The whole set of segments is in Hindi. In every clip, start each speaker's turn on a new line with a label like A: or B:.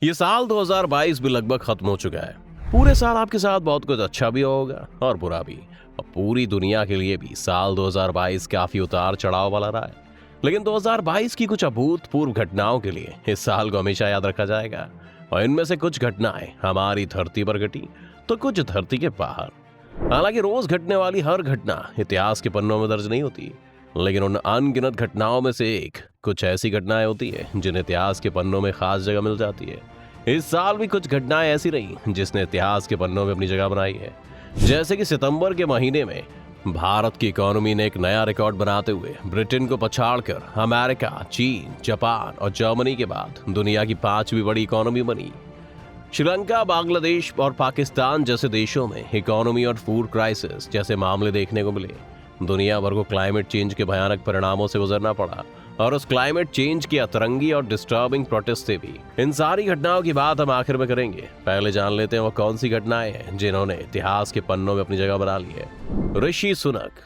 A: ये साल 2022 भी लगभग खत्म हो चुका है। पूरे साल आपके साथ बहुत कुछ अच्छा भी होगा और बुरा भी। और पूरी दुनिया के लिए भी साल 2022 काफी उतार चढ़ाव वाला रहा है। लेकिन 2022 की कुछ अभूतपूर्व घटनाओं के लिए इस साल को हमेशा याद रखा जाएगा। और इनमें से कुछ घटनाएं हमारी धरती पर घटी तो कुछ धरती के बाहर। हालांकि रोज घटने वाली हर घटना इतिहास के पन्नों में दर्ज नहीं होती, लेकिन उन अनगिनत घटनाओं में से एक कुछ ऐसी घटनाएं होती है जिन्हें इतिहास के पन्नों में खास जगह मिल जाती है। इस साल भी कुछ घटनाएं ऐसी रही जिसने इतिहास के पन्नों में अपनी जगह बनाई है। जैसे कि सितंबर के महीने में भारत की इकोनॉमी ने एक नया रिकॉर्ड बनाते हुए ब्रिटेन को पछाड़कर अमेरिका, चीन, जापान और जर्मनी के बाद दुनिया की 5वीं बड़ी इकोनॉमी बनी। श्रीलंका, बांग्लादेश और पाकिस्तान जैसे देशों में इकोनॉमी और फूड क्राइसिस जैसे मामले देखने को मिले। दुनिया भर को क्लाइमेट चेंज के भयानक परिणामों से गुजरना पड़ा और उस क्लाइमेट चेंज की अतरंगी और डिस्टर्बिंग प्रोटेस्ट से भी। इन सारी घटनाओं की बात हम आखिर में करेंगे। पहले जान लेते हैं वो कौन सी घटनाएं हैं जिन्होंने इतिहास के पन्नों में अपनी जगह बना ली है। ऋषि सुनक।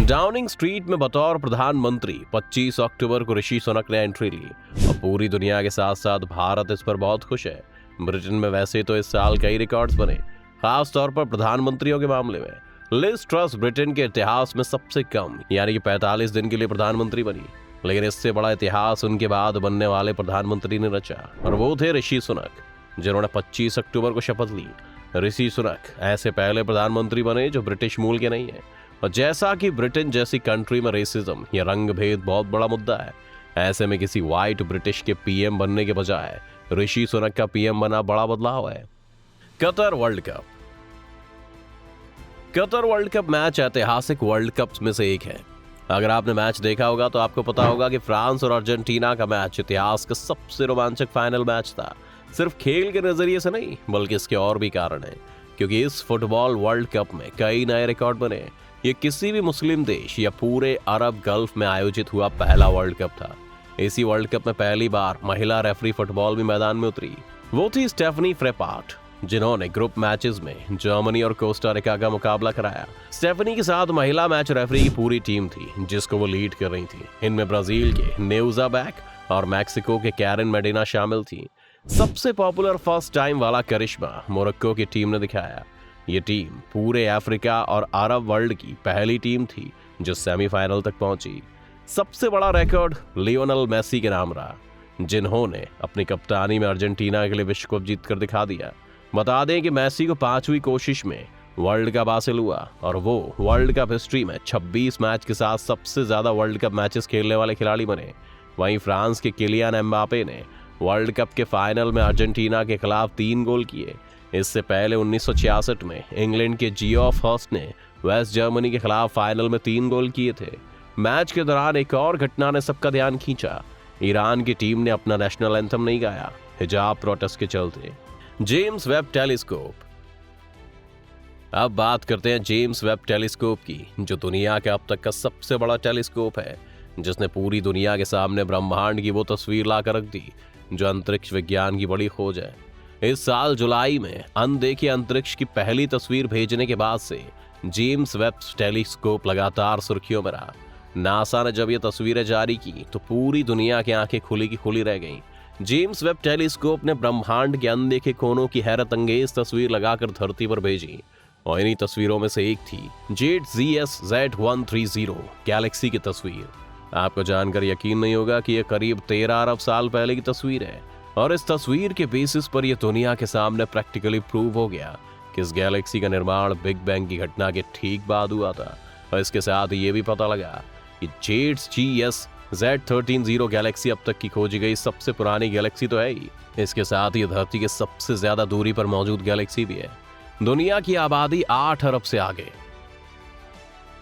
A: डाउनिंग स्ट्रीट में बतौर प्रधानमंत्री 25 अक्टूबर को ऋषि सुनक ने एंट्री ली और पूरी दुनिया के साथ साथ भारत इस पर बहुत खुश है। ब्रिटेन में वैसे तो इस साल कई रिकॉर्ड्स बने, खास तौर पर प्रधानमंत्रियों के मामले में। लिज ट्रस ब्रिटेन के इतिहास में सबसे कम यानी कि 45 दिन के लिए प्रधानमंत्री बनी। लेकिन इससे बड़ा इतिहास उनके बाद बनने वाले प्रधानमंत्री ने रचा और वो थे ऋषि सुनक, जिन्होंने 25 अक्टूबर को शपथ ली। ऋषि सुनक ऐसे पहले प्रधानमंत्री बने जो ब्रिटिश मूल के नहीं है। और जैसा कि ब्रिटेन जैसी कंट्री में रेसिज्म या रंग भेद बहुत बड़ा मुद्दा है, ऐसे में किसी व्हाइट ब्रिटिश के पीएम बनने के बजाय ऋषि सुनक का पीएम बना बड़ा बदलाव है। Qatar world cup. Qatar world cup match ऐतिहासिक वर्ल्ड कप्स में से एक है। अगर आपने मैच देखा होगा तो आपको पता होगा कि फ्रांस और अर्जेंटीना का मैच इतिहास का सबसे रोमांचक फाइनल मैच था। सिर्फ खेल के नजरिए से नहीं, बल्कि इसके और भी कारण है, क्योंकि इस फुटबॉल वर्ल्ड कप में कई नए रिकॉर्ड बने। ये किसी भी मुस्लिम देश या पूरे अरब गल्फ में आयोजित हुआ पहला वर्ल्ड कप था। इसी वर्ल्ड कप में पहली बार महिला रेफरी फुटबॉल भी मैदान में उतरी। वो थी स्टेफनी फ्रेपार्ट, जिन्होंने ग्रुप मैचेस में जर्मनी और कोस्टा रिका का मुकाबला कराया। स्टेफनी के साथ महिला मैच रेफरी की पूरी टीम थी जिसको वो लीड कर रही थी। इनमें ब्राजील के नेउजा बैक और मैक्सिको के कैरन मेडिना शामिल थी। सबसे पॉपुलर फर्स्ट टाइम वाला करिश्मा मोरक्को की टीम ने दिखाया। ये टीम पूरे अफ्रीका और अरब वर्ल्ड की पहली टीम थी जो सेमीफाइनल तक पहुंची। सबसे बड़ा रिकॉर्ड लियोनेल मेसी के नाम रहा, जिन्होंने अपनी कप्तानी में अर्जेंटीना के लिए विश्व कप जीत कर दिखा दिया। बता दें कि मेसी को 5वीं कोशिश में वर्ल्ड कप हासिल हुआ और वो वर्ल्ड कप हिस्ट्री में 26 मैच के साथ सबसे ज्यादा वर्ल्ड कप मैचेस खेलने वाले खिलाड़ी बने। वहीं फ्रांस के किलियन एम्बापे ने वर्ल्ड कप के फाइनल में अर्जेंटीना के खिलाफ 3 गोल किए। इससे पहले 1966 में इंग्लैंड के जियोफ हर्स्ट ने वेस्ट जर्मनी के खिलाफ फाइनल में 3 गोल किए थे। मैच के दौरान एक और घटना ने सबका ध्यान खींचा। ईरान की टीम ने अपना नेशनल एंथम नहीं गाया, हिजाब प्रोटेस्ट के चलते। James Webb telescope. अब बात करते हैं जेम्स वेब टेलीस्कोप की, जो दुनिया का अब तक का सबसे बड़ा टेलीस्कोप है, जिसने पूरी दुनिया के सामने ब्रह्मांड की वो तस्वीर लाकर रख दी जो अंतरिक्ष विज्ञान की बड़ी खोज है। इस साल जुलाई में अनदेखे अंतरिक्ष की पहली तस्वीर भेजने के बाद से जेम्स वेब टेलीस्कोप लगातार सुर्खियों में रहा। नासा ने जब ये तस्वीरें जारी की तो पूरी दुनिया की आंखें खुली की खुली रह गईं। जेम्स वेब टेलीस्कोप ने ब्रह्मांड के अनदेखे कोनों की हैरत अंगेज तस्वीर लगाकर धरती पर भेजी और इन्हीं तस्वीरों में से एक थी JZS Z130 गैलेक्सी की तस्वीर। आपको जानकर यकीन नहीं होगा कि यह करीब 13 अरब साल पहले की तस्वीर है और इस तस्वीर के बेसिस पर यह दुनिया के सामने प्रैक्टिकली प्रूव हो गया कि इस गैलेक्सी का निर्माण बिग बैंग की घटना के ठीक बाद हुआ था। और इसके साथ ये भी पता लगा कि JZS Z130 गैलेक्सी अब तक की खोजी गई सबसे पुरानी गैलेक्सी तो है ही। इसके साथ ही धरती के सबसे ज्यादा दूरी पर मौजूद गैलेक्सी भी है। दुनिया की आबादी 8 अरब से आगे।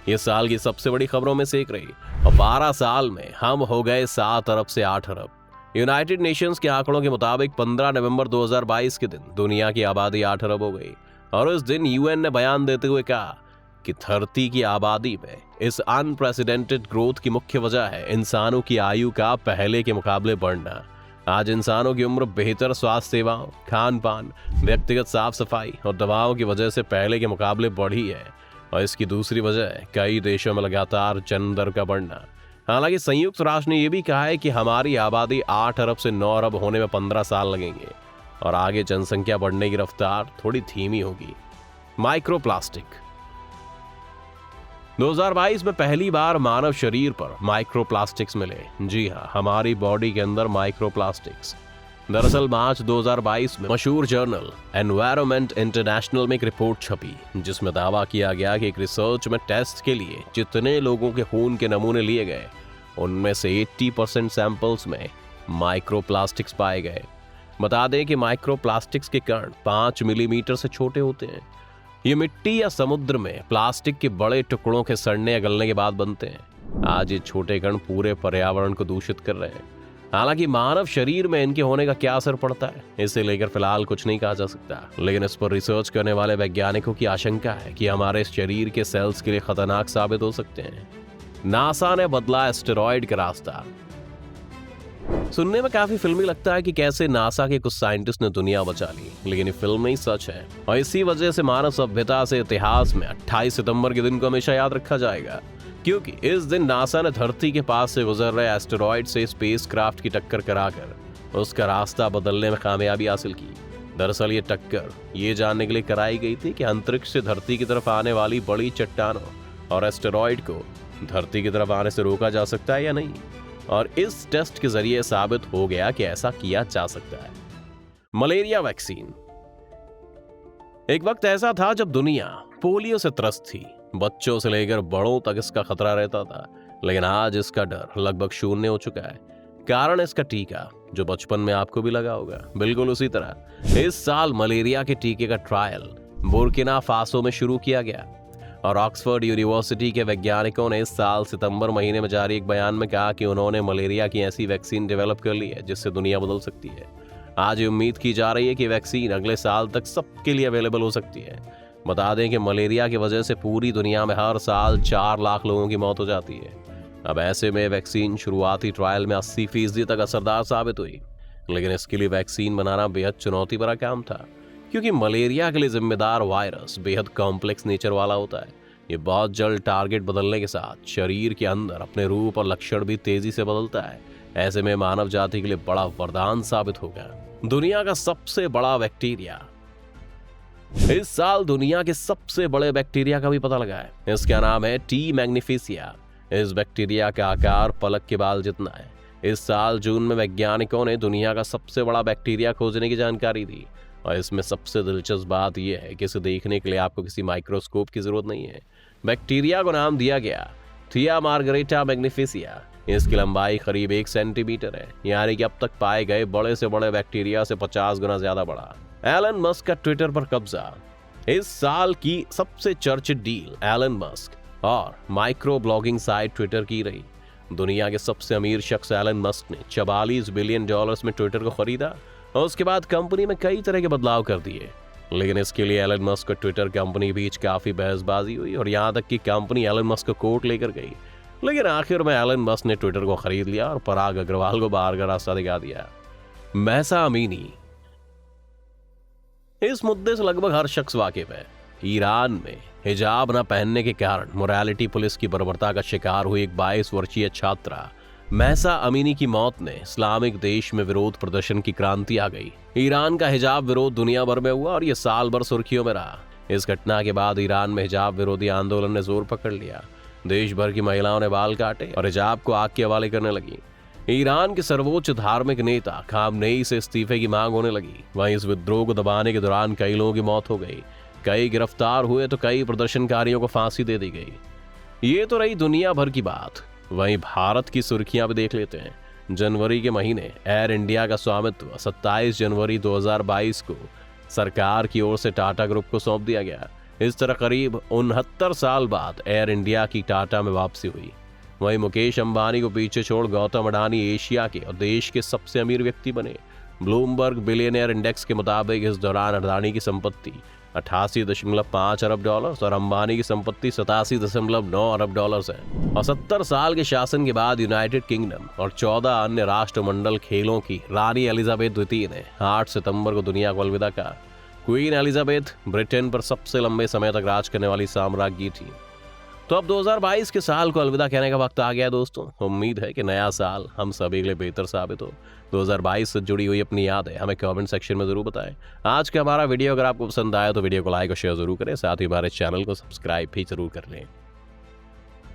A: इस साल की सबसे बड़ी खबरों में से एक रही और 12 साल में हम हो गए 7 अरब से 8 अरब। यूनाइटेड नेशंस के आंकड़ों के मुताबिक 15 नवंबर 2022 के दिन दुनिया की आबादी 8 अरब हो गई और उस दिन यूएन ने बयान देते हुए कहा कि धरती की आबादी में इस अनप्रेसिडेंटेड ग्रोथ की मुख्य वजह है इंसानों की आयु का पहले के मुकाबले बढ़ना। आज इंसानों की उम्र बेहतर स्वास्थ्य सेवाओं, खान पान, व्यक्तिगत साफ सफाई और दवाओं की वजह से पहले के मुकाबले बढ़ी है और इसकी दूसरी वजह है कई देशों में लगातार जन्म दर का बढ़ना। हालांकि संयुक्त राष्ट्र ने यह भी कहा है कि हमारी आबादी 8 अरब से 9 अरब होने में 15 साल लगेंगे और आगे जनसंख्या बढ़ने की रफ्तार थोड़ी धीमी होगी। माइक्रोप्लास्टिक। 2022 में पहली बार मानव शरीर पर माइक्रोप्लास्टिक्स मिले। जी हाँ, हमारी बॉडी के अंदर माइक्रोप्लास्टिक्स। दरअसल मार्च 2022 में मशहूर जर्नल एनवायरनमेंट इंटरनेशनल में एक रिपोर्ट छपी जिसमें दावा किया गया कि एक रिसर्च में टेस्ट के लिए जितने लोगों के खून के नमूने लिए गए उनमें से 80% सैंपल्स में माइक्रोप्लास्टिक्स पाए गए। बता दें कि माइक्रोप्लास्टिक्स के कण 5 मिलीमीटर से छोटे होते हैं। ये मिट्टी या समुद्र में प्लास्टिक के बड़े टुकड़ों के सड़ने या गलने के बाद बनते हैं। आज ये छोटे कण पूरे पर्यावरण को दूषित कर रहे हैं। हालांकि मानव शरीर में इनके होने का क्या असर पड़ता है इसे लेकर फिलहाल कुछ नहीं कहा जा सकता, लेकिन इस पर रिसर्च करने वाले वैज्ञानिकों की आशंका है कि हमारे शरीर के सेल्स के लिए खतरनाक साबित हो सकते हैं। नासा ने बदला एस्टेरॉयड का रास्ता। सुनने में काफी फिल्मी लगता है कि कैसे नासा के कुछ साइंटिस्ट ने दुनिया बचा ली, लेकिन ये फिल्म नहीं, सच है। और इसी वजह से मानव सभ्यता से इतिहास में 28 सितंबर के दिन को हमेशा याद रखा जाएगा, क्योंकि इस दिन नासा ने धरती के पास से गुजर रहे एस्टेरॉयड से स्पेसक्राफ्ट की टक्कर कराकर उसका रास्ता बदलने में कामयाबी हासिल की। दरअसल ये टक्कर ये जानने के लिए कराई गई थी कि अंतरिक्ष से धरती की तरफ आने वाली बड़ी चट्टानों और एस्टेरॉयड को धरती की तरफ आने से रोका जा सकता है या नहीं, और इस टेस्ट के जरिए साबित हो गया कि ऐसा किया जा सकता है। Malaria vaccine. एक वक्त ऐसा था जब दुनिया पोलियो से त्रस्त थी। बच्चों से लेकर बड़ों तक इसका खतरा रहता था, लेकिन आज इसका डर लगभग शून्य हो चुका है। कारण इसका टीका, जो बचपन में आपको भी लगा होगा। बिल्कुल उसी तरह इस साल मलेरिया के टीके का ट्रायल बुर्किना फासो में शुरू किया गया और ऑक्सफोर्ड यूनिवर्सिटी के वैज्ञानिकों ने इस साल सितंबर महीने में जारी एक बयान में कहा कि उन्होंने मलेरिया की ऐसी वैक्सीन डेवलप कर ली है जिससे दुनिया बदल सकती है। आज ये उम्मीद की जा रही है कि वैक्सीन अगले साल तक सबके लिए अवेलेबल हो सकती है। बता दें कि मलेरिया की वजह से पूरी दुनिया में हर साल 4 लाख लोगों की मौत हो जाती है। अब ऐसे में वैक्सीन शुरुआती ट्रायल में 80% तक असरदार साबित हुई, लेकिन इसके लिए वैक्सीन बनाना बेहद चुनौती भरा काम था, क्योंकि मलेरिया के लिए जिम्मेदार वायरस बेहद कॉम्प्लेक्स नेचर वाला होता है। ये बहुत जल्द टारगेट बदलने के साथ शरीर के अंदर अपने रूप और लक्षण भी तेजी से बदलता है। ऐसे में मानव जाति के लिए बड़ा वरदान साबित होगा। दुनिया का सबसे बड़ा बैक्टीरिया। इस साल दुनिया के सबसे बड़े बैक्टीरिया का भी पता लगा है। इसका नाम है टी मैग्निफिसिया। इस बैक्टीरिया का आकार पलक के बाल जितना है। इस साल जून में वैज्ञानिकों ने दुनिया का सबसे बड़ा बैक्टीरिया खोजने की जानकारी दी, और इसमें सबसे दिलचस्प बात यह है कि इसे देखने के लिए आपको किसी माइक्रोस्कोप की जरूरत नहीं है। बैक्टीरिया को नाम दिया गया थिया मार्गरेटा मैग्निफिसिया। इसकी लंबाई करीब 1 सेंटीमीटर है, यानी कि अब तक पाए गए बड़े से बड़े बैक्टीरिया से 50 गुना ज्यादा बड़ा। एलन मस्क का ट्विटर पर कब्जा। इस साल की सबसे चर्चित डील एलन मस्क और माइक्रो ब्लॉगिंग साइट ट्विटर की रही। दुनिया के सबसे अमीर शख्स एलन मस्क ने $44 बिलियन में ट्विटर को खरीदा और उसके बाद कंपनी में कई तरह के बदलाव कर दिए, लेकिन इसके लिए एलन मस्क और ट्विटर कंपनी बीच काफी बहसबाजी हुई और यहां तक कि कंपनी एलन मस्क को कोर्ट लेकर गई। लेकिन आखिर में एलन मस्क ने ट्विटर को खरीद लिया और पराग अग्रवाल को बाहर का रास्ता दिखा दिया। Mahsa Amini. इस मुद्दे से लगभग हर शख्स वाकिफ है। ईरान में हिजाब न पहनने के कारण मोरालिटी पुलिस की बर्बरता का शिकार हुई एक 22 वर्षीय छात्रा महसा अमीनी की मौत ने इस्लामिक देश में विरोध प्रदर्शन की क्रांति आ गई। ईरान का हिजाब विरोध दुनिया भर में हुआ और यह साल भर सुर्खियों में रहा। इस घटना के बाद ईरान में हिजाब विरोधी आंदोलन ने जोर पकड़ लिया। देश भर की महिलाओं ने बाल काटे और हिजाब को आग के हवाले करने लगी। ईरान के सर्वोच्च धार्मिक नेता खामनेई से इस्तीफे की मांग होने लगी। वहीं इस विद्रोह को दबाने के दौरान कई लोगों की मौत हो गई, कई गिरफ्तार हुए तो कई प्रदर्शनकारियों को फांसी दे दी गई। ये तो रही दुनिया भर की बात। वहीं भारत की सुर्खियां भी देख लेते हैं। जनवरी के महीने एयर इंडिया का स्वामित्व 27 जनवरी 2022 को सरकार की ओर से टाटा ग्रुप को सौंप दिया गया। इस तरह करीब 69 साल बाद एयर इंडिया की टाटा में वापसी हुई। वहीं मुकेश अंबानी को पीछे छोड़ गौतम अडानी एशिया के और देश के सबसे अमीर व्यक्ति बने। ब्लूमबर्ग बिलियनियर इंडेक्स के मुताबिक इस दौरान अडानी की संपत्ति $88.5 अरब और अंबानी की संपत्ति $87.9 अरब है। और 70 साल के शासन के बाद यूनाइटेड किंगडम और 14 अन्य राष्ट्रमंडल खेलों की रानी एलिजाबेथ द्वितीय ने 8 सितंबर को दुनिया को अलविदा कहा। क्वीन एलिजाबेथ ब्रिटेन पर सबसे लंबे समय तक राज करने वाली साम्राज्ञी थी। तो अब 2022 के साल को अलविदा कहने का वक्त आ गया है दोस्तों। उम्मीद है कि नया साल हम सभी के लिए बेहतर साबित हो। 2022 से जुड़ी हुई अपनी यादें हमें कमेंट सेक्शन में जरूर बताएं। आज का हमारा वीडियो अगर आपको पसंद आया तो वीडियो को लाइक और शेयर जरूर करें, साथ ही हमारे चैनल को सब्सक्राइब भी जरूर कर लें।